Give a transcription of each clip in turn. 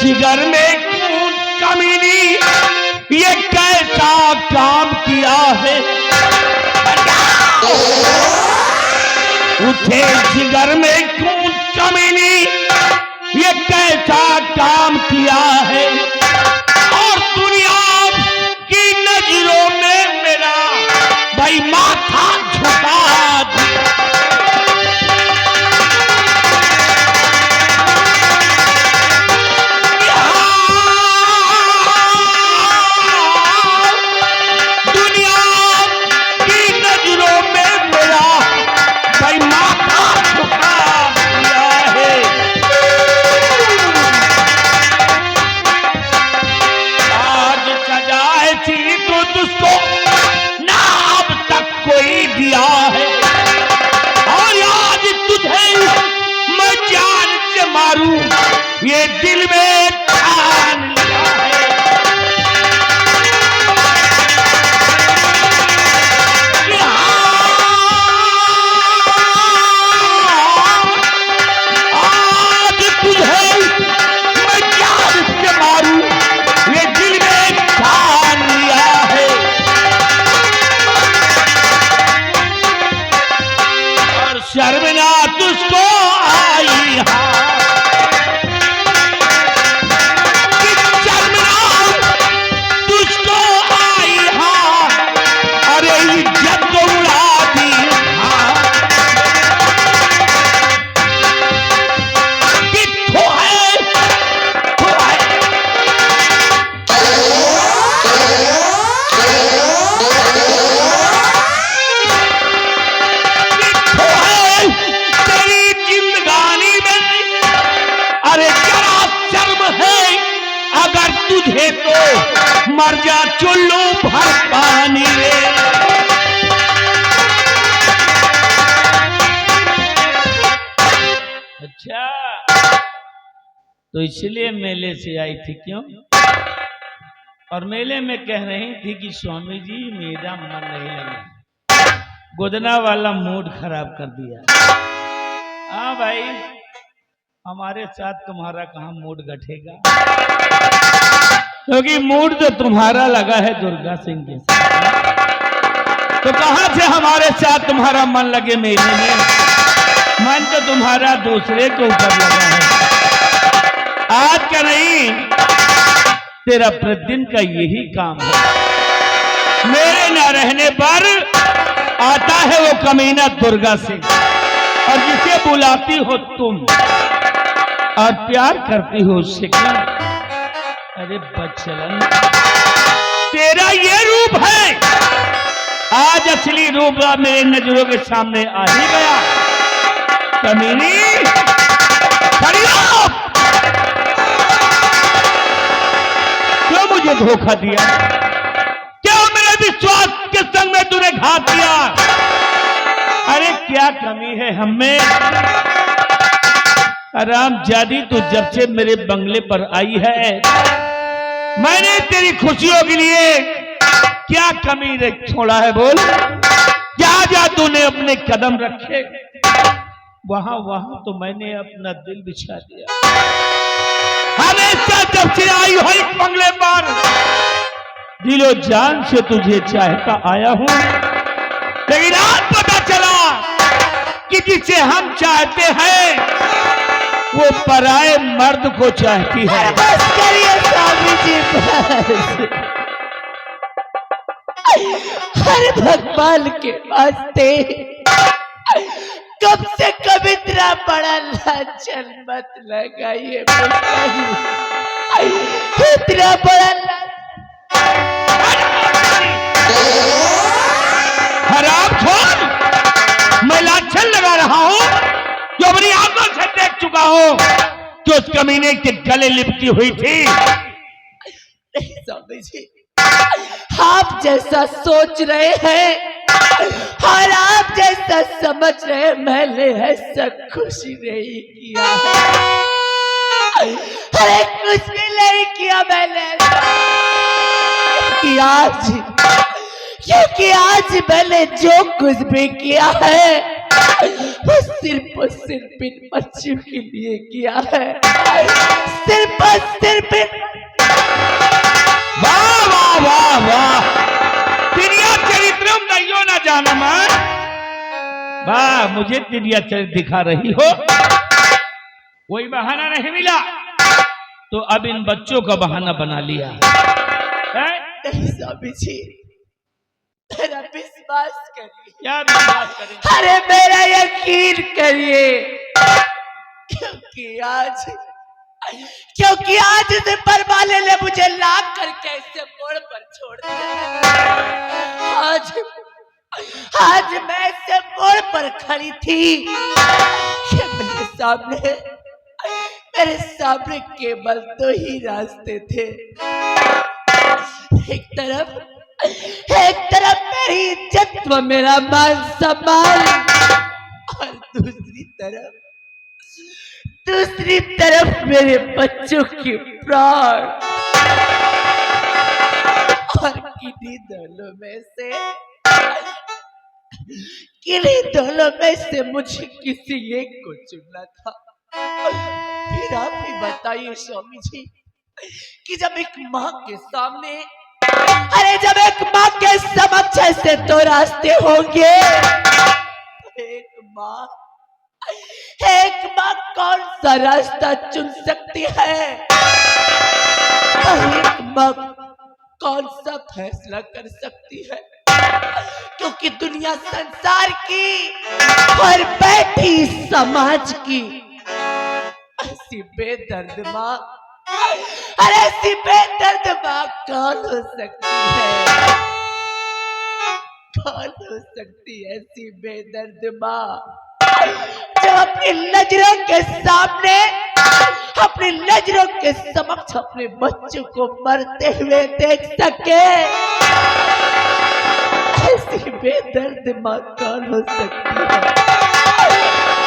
जिगर में खून कमीनी, ये कैसा काम किया है। उठे जिगर में खून कमीनी, ये कैसा काम किया है। और दुनिया की नजरों में मेरा भाई माथा झुका दिया। दिया है और आज तुझे मैं जान से मारूं, ये दिल में ठान लिया है। आज तुझे मैं जान से मारूं, ये दिल में ठान लिया है। शर्मना तुझको आई शर्मना तुझको आई अरे इज्जत तो उड़ा दी कित्थो है अगर तुझे तो मर जा चुल्लू भर पानी में। अच्छा तो इसलिए मेले से आई थी क्यों? और मेले में कह रही थी कि स्वामी जी मेरा मन नहीं लगा, गोदना वाला मूड खराब कर दिया। हाँ भाई हमारे साथ तुम्हारा कहाँ मूड घटेगा, क्योंकि मूड तो तुम्हारा लगा है दुर्गा सिंह के साथ, तो कहां से हमारे साथ तुम्हारा मन लगे मेले में? मन तो तुम्हारा दूसरे के ऊपर लगा है। आज का नहीं तेरा प्रतिदिन का यही काम है। मेरे न रहने पर आता है वो कमीना दुर्गा सिंह, और जिसे बुलाती हो तुम और प्यार करती हो उससे क्या? अरे बचलन तेरा ये रूप है, आज असली रूप मेरे नजरों के सामने आ ही गया। कमीनी खड़ी हो, क्यों मुझे धोखा दिया? क्यों मेरे विश्वास के संग में तूने घात किया? अरे क्या कमी है हमें? हरामजादी तू जब से मेरे बंगले पर आई है, मैंने तेरी खुशियों के लिए क्या कमी छोड़ा है? बोल, जहां जहां तूने अपने कदम रखे वहां वहां तो मैंने अपना दिल बिछा दिया। हमेशा जब से आई हो इस बंगले पर दिलो जान से तुझे चाहता आया हूं, लेकिन आज पता चला कि जिसे हम चाहते हैं वो पराए मर्द को चाहती है। बस करिए स्वामी जी बस। हर भगवान के वास्ते कब से कब इतना बड़ा लांछन मत लगाइए, इतना बड़ा हरामखोर, मैं लांछन लगा रहा हूं जो अपनी आंखों से देख चुका हूं कि उस कमीने के गले लिपटी हुई थी। स्वामी जी आप जैसा सोच रहे हैं और आप जैसा समझ रहे हैं मैंने ऐसा कुछ नहीं किया है। अरे कुछ भी नहीं किया मैंने, क्योंकि आज मैंने जो कुछ भी किया है वो सिर्फ और सिर्फ इन बच्चों के लिए किया है, सिर्फ और सिर्फ वाह वाह वाह वाह, तिरिया चरित्रम नहीं ना जाना मैं। वाह, मुझे तिरिया चरित्र दिखा रही हो, कोई बहाना नहीं मिला तो अब इन बच्चों का बहाना बना लिया है? नहीं स्वामी जी, मेरा विश्वास करिए। क्या विश्वास करें? अरे मेरा यकीन करिए, क्योंकि आज से परवाले ने मुझे लाख करके ऐसे मोड़ पर छोड़ दिया। आज मैं ऐसे मोड़ पर खड़ी थी कि मेरे सामने केवल दो ही रास्ते थे। एक तरफ मेरी इज्जत व मेरा मान सम्मान, और दूसरी तरफ मेरे बच्चों की प्राण। और किन्हीं दोनों में से मुझे किसी एक को चुनना था। फिर आप ही बताइए स्वामी जी कि जब एक माँ के सामने, अरे जब एक माँ के समक्ष ऐसे दो रास्ते होंगे, एक माँ कौन सा रास्ता चुन सकती है? एक माँ कौन सा फैसला कर सकती है? क्योंकि दुनिया संसार की और बैठी समाज की ऐसी बेदर्द माँ, अरे ऐसी बेदर्द माँ कौन हो सकती है? कौन हो सकती है ऐसी बेदर्द माँ जो अपनी नजरों के सामने, अपनी नजरों के समक्ष अपने बच्चों को मरते हुए देख सके? ऐसी बेदर्द माँ कौन हो सकती है?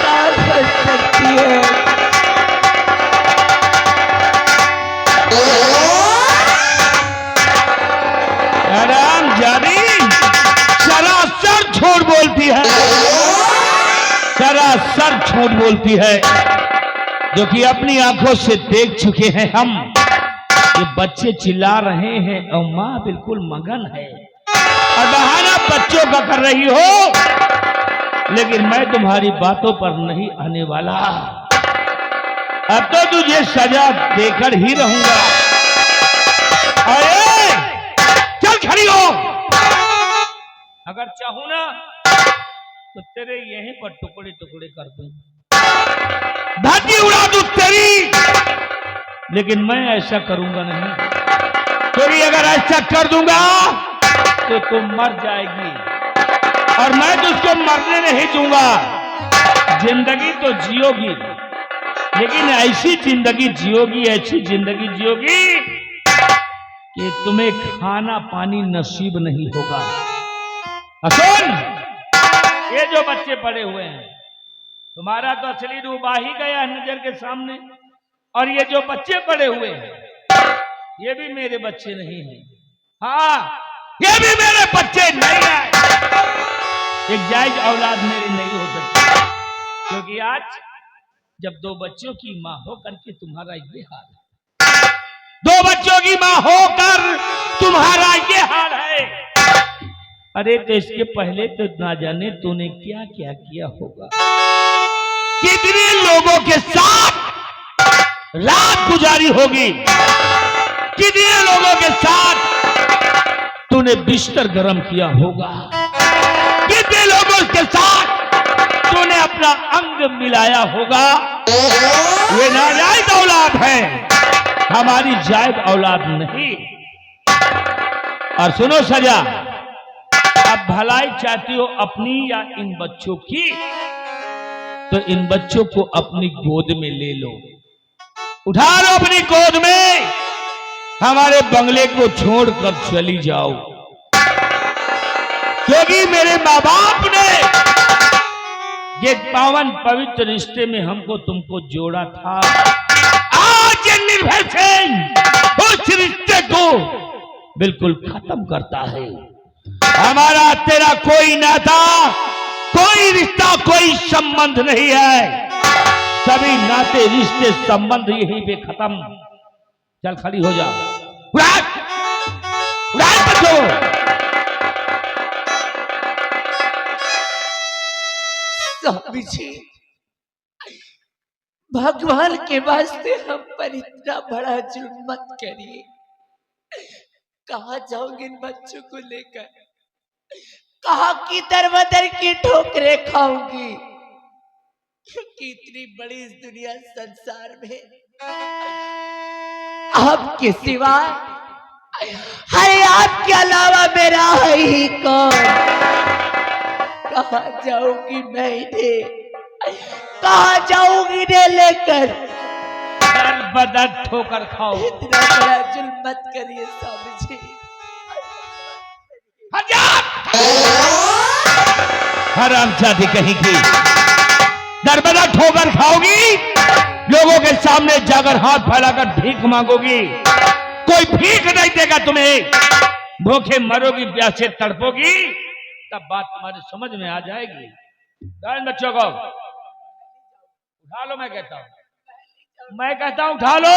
कौन हो सकती है? राम जानी सरासर झूठ बोलती है, सरासर झूठ बोलती है, जो कि अपनी आंखों से देख चुके हैं हम। ये बच्चे चिल्ला रहे हैं और माँ बिल्कुल मगन है और बहाना बच्चों का कर रही हो, लेकिन मैं तुम्हारी बातों पर नहीं आने वाला। अब तो तुझे सजा देकर ही रहूंगा। अरे चल खड़ी हो, अगर चाहूं ना तो तेरे यहीं पर टुकड़े टुकड़े कर दूं, धरती उड़ा दूं तेरी, लेकिन मैं ऐसा करूंगा नहीं, क्योंकि अगर ऐसा कर दूंगा तो तुम मर जाएगी और मैं तुझको मरने नहीं दूंगा। जिंदगी तो जियोगी, लेकिन ऐसी जिंदगी जियोगी, ऐसी जिंदगी जियोगी कि तुम्हें खाना पानी नसीब नहीं होगा। सुन, ये जो बच्चे पड़े हुए हैं, तुम्हारा तो असली रूप आ ही गया है नजर के सामने, और ये जो बच्चे पड़े हुए हैं ये भी मेरे बच्चे नहीं हैं। हाँ, ये भी मेरे बच्चे नहीं हैं। एक जायज औलाद मेरी नहीं हो सकती, क्योंकि आज जब दो बच्चों की मां हो करके तुम्हारा ये हाल है, दो बच्चों की मां होकर तुम्हारा ये हाल है। अरे तो इसके पहले तो ना जाने तूने क्या क्या किया होगा, कितने लोगों के साथ रात गुजारी होगी, कितने लोगों के साथ तूने बिस्तर गर्म किया होगा, कितने लोगों के साथ तूने अपना अंग मिलाया होगा। ये नाजायज औलाद है, हमारी जायज औलाद नहीं। और सुनो सजा, अब भलाई चाहती हो अपनी या इन बच्चों की, तो इन बच्चों को अपनी गोद में ले लो, उठा लो अपनी गोद में, हमारे बंगले को छोड़कर चली जाओ, क्योंकि मेरे माँ बाप ने ये पावन पवित्र रिश्ते में हमको तुमको जोड़ा था। आज ये निर्भय सिंह उस रिश्ते को बिल्कुल खत्म करता है। हमारा तेरा कोई नाता कोई रिश्ता कोई संबंध नहीं है, सभी नाते रिश्ते संबंध यही पे खत्म। चल खड़ी हो जा, उड़ा बच्चों। स्वामी जी, भगवान के वास्ते हम पर इतना बड़ा जुल्म मत करिए। कहाँ जाऊंगी इन बच्चों को लेकर, कहाँ की दरबदर की ठोकरें खाऊंगी, क्योंकि इतनी बड़ी इस दुनिया संसार में आपके सिवा, अरे आपके अलावा मेरा है ही कौन। कहाँ जाऊंगी मैं इन्हें, कहाँ जाऊंगी इन्हें लेकर। बदल ठोकर खाओ। इतना बड़ा जुल्म मत करिए स्वामी जी। हरामजादी कहीं की, दरबदर ठोकर खाओगी, लोगों के सामने जाकर हाथ फैलाकर भीख मांगोगी, कोई भीख नहीं देगा तुम्हें। भूखे मरोगी, प्यासे तड़पोगी, तब बात तुम्हारी समझ में आ जाएगी। बच्चों को उठा लो, मैं कहता हूं उठा लो।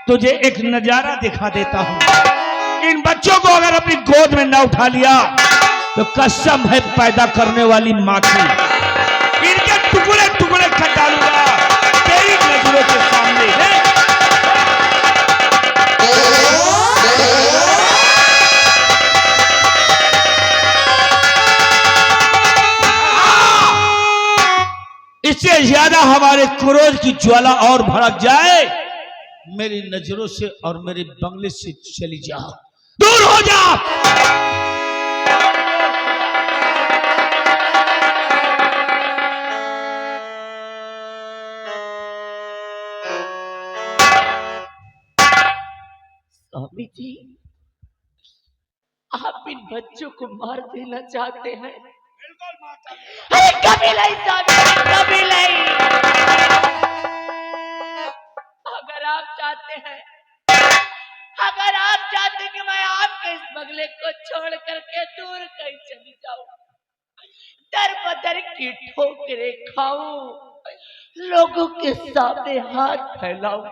तुझे एक नजारा दिखा देता हूं। इन बच्चों को अगर अपनी गोद में न उठा लिया तो कसम है पैदा करने वाली मां की, इनके टुकड़े टुकड़े कर डालूंगा तेरी नजरों के सामने। इससे ज्यादा हमारे क्रोध की ज्वाला और भड़क जाए, मेरी नजरों से और मेरे बंगले से चली जाओ, दूर हो जा। स्वामी जी, आप इन बच्चों को मार देना चाहते हैं? अरे कभी नहीं स्वामी जी, कभी नहीं। अगर आप चाहते हैं, अगर आप चाहते कि मैं आपके इस बंगले को छोड़ करके दूर कहीं चली जाऊं, दर बदर की ठोकरें खाऊं, लोगों के सामने हाथ फैलाऊं,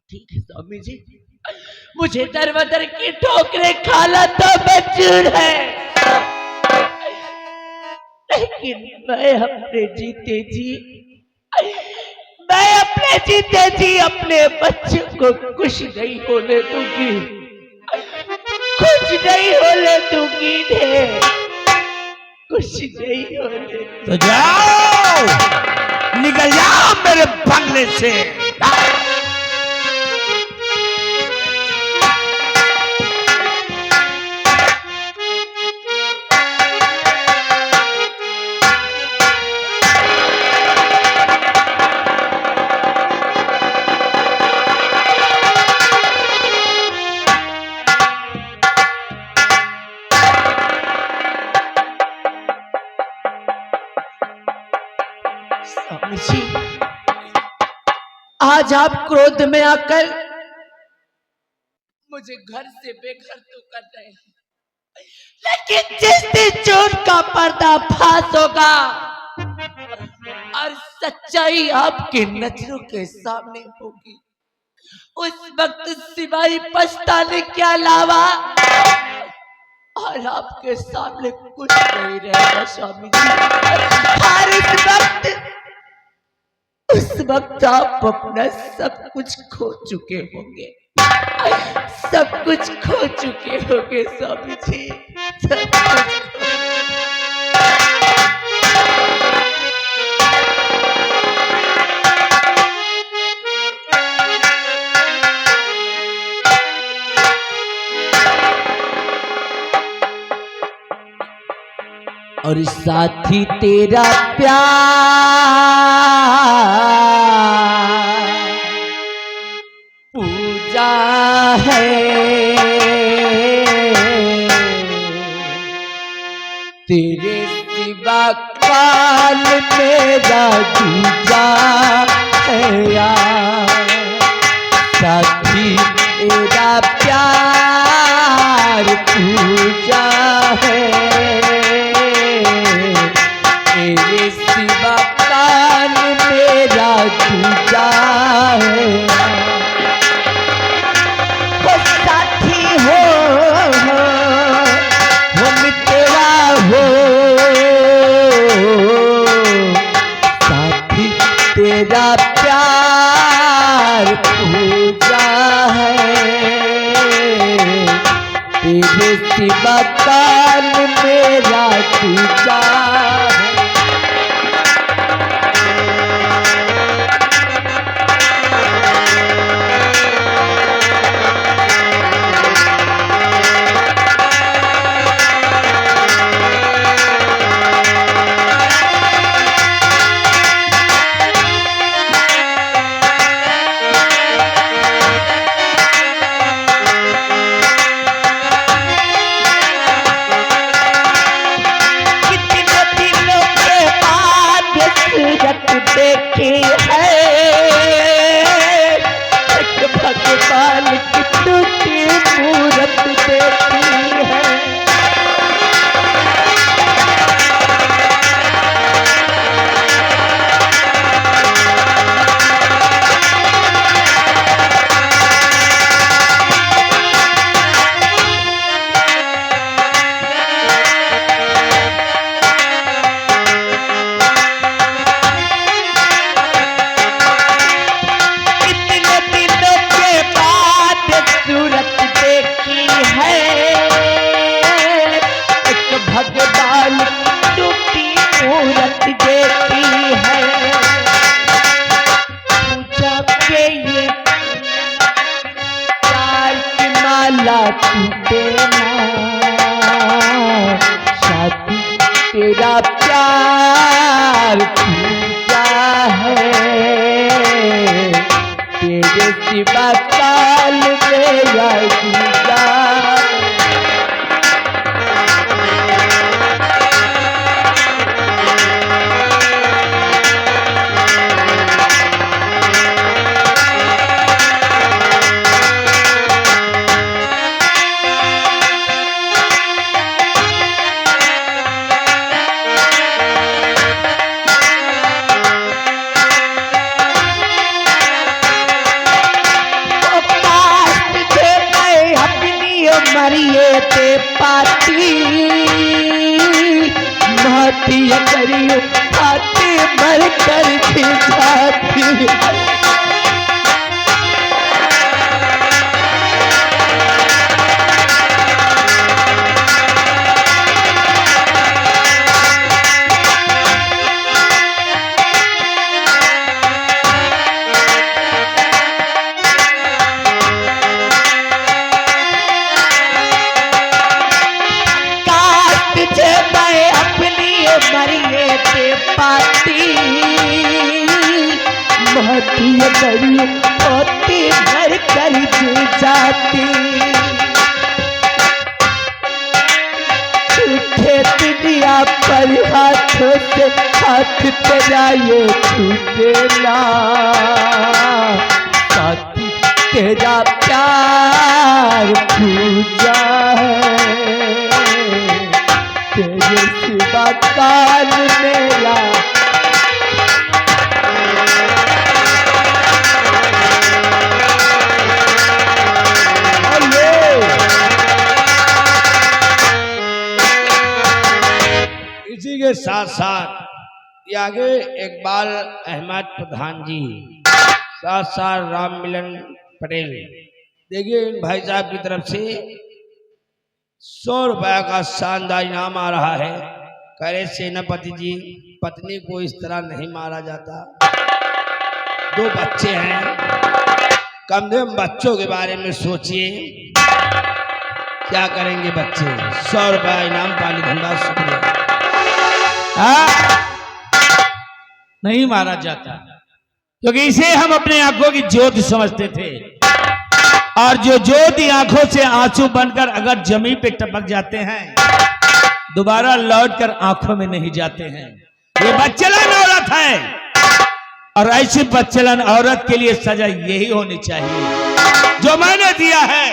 ठीक है स्वामी जी, मुझे दर बदर की ठोकरें खाना तो मंजूर है, लेकिन मैं अपने जीते जी अपने बच्चों को कुछ नहीं होने दूंगी, कुछ नहीं होने दूंगी इन्हें, कुछ नहीं होने। तो जाओ, निकल जाओ मेरे बंगले से। स्वामी जी, आज आप क्रोध में आकर मुझे घर से बेघर तो कर रहे हैं, लेकिन जिस दिन झूठ का पर्दाफाश होगा और सच्चाई आपकी नजरों के सामने होगी, उस वक्त सिवाय पछताने के अलावा और आपके सामने कुछ नहीं रहेगा स्वामी जी। और उस वक्त आप अपना सब कुछ खो चुके होंगे, सब कुछ खो चुके होंगे स्वामी जी, सब कुछ। और साथी तेरा प्यार पूजा पूजा है, तेरे सिवा काल मेरा दूजा है यार। साथी तेरा प्यार पूजा है, तेरे सिवा काल मेरा दूजा है। वो साथी हो मित्रा हो, साथी तेरा प्यार पूजा है, तेरे सिवा काल मेरा दूजा है। देखी है एक भगवान की टूटी मूरत देखी है। भगवान टूटी मूरत देखी है। पूजा के ये प्यार की माला टूटे ना, शादी तेरा प्यार पूजा है, तेरे सिवा काल मेरा दूजा। मरिए ते पाती महती करियो पाती मर कर भी जाती। मरिए ते पाती महती करियो पाती मर कर भी जाती। छूटे दुनिया पर हाथों से हाथ तेरा ये छूटे ना, साथी तेरा प्यार पूजा है, तेरे सिवा काल मेरा। इसी के साथ साथ ये आगे इकबाल अहमद प्रधान जी, साथ साथ राम मिलन पटेल, देखिए इन भाई साहब की तरफ से 100 रुपया का शानदार इनाम आ रहा है। कह रहे सेनापति जी, पत्नी को इस तरह नहीं मारा जाता, 2 बच्चे हैं, कम से कम बच्चों के बारे में सोचिए, क्या करेंगे बच्चे। 100 रुपया इनाम पाली धंधा, शुक्रिया। नहीं मारा जाता क्योंकि इसे हम अपने आंखों की ज्योति समझते थे। और जो ज्योति आंखों से आंसू बनकर अगर जमीन पे टपक जाते हैं दोबारा लौटकर आंखों में नहीं जाते हैं। ये बच्चलन औरत है और ऐसी बच्चलन औरत के लिए सजा यही होनी चाहिए जो मैंने दिया है।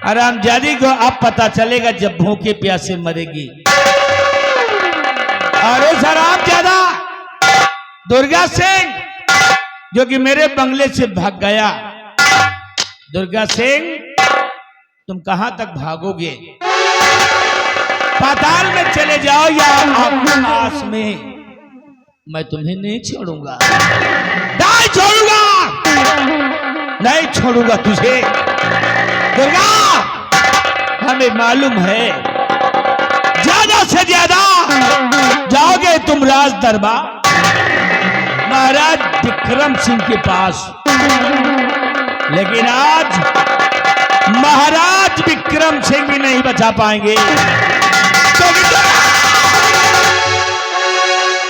हरामजादी को अब पता चलेगा जब भूखे प्यासे मरेगी। और उस हरामजादा दुर्गा सिंह जो कि मेरे बंगले से भाग गया, दुर्गा सिंह तुम कहां तक भागोगे? पाताल में चले जाओ या आकाश में, मैं तुम्हें नहीं छोड़ूंगा, नहीं छोड़ूंगा, नहीं छोड़ूंगा तुझे। दुर्गा हमें मालूम है ज्यादा से ज्यादा जाओगे तुम राज दरबार महाराज विक्रम सिंह के पास, लेकिन आज महाराज विक्रम सिंह भी नहीं बचा पाएंगे। तो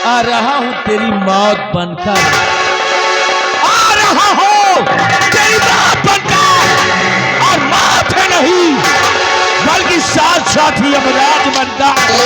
आ रहा हूं तेरी मौत बनकर, आ रहा हूं तेरी मौत बनकर, और मौत है नहीं बल्कि साथ साथ ही अपराध बनकर।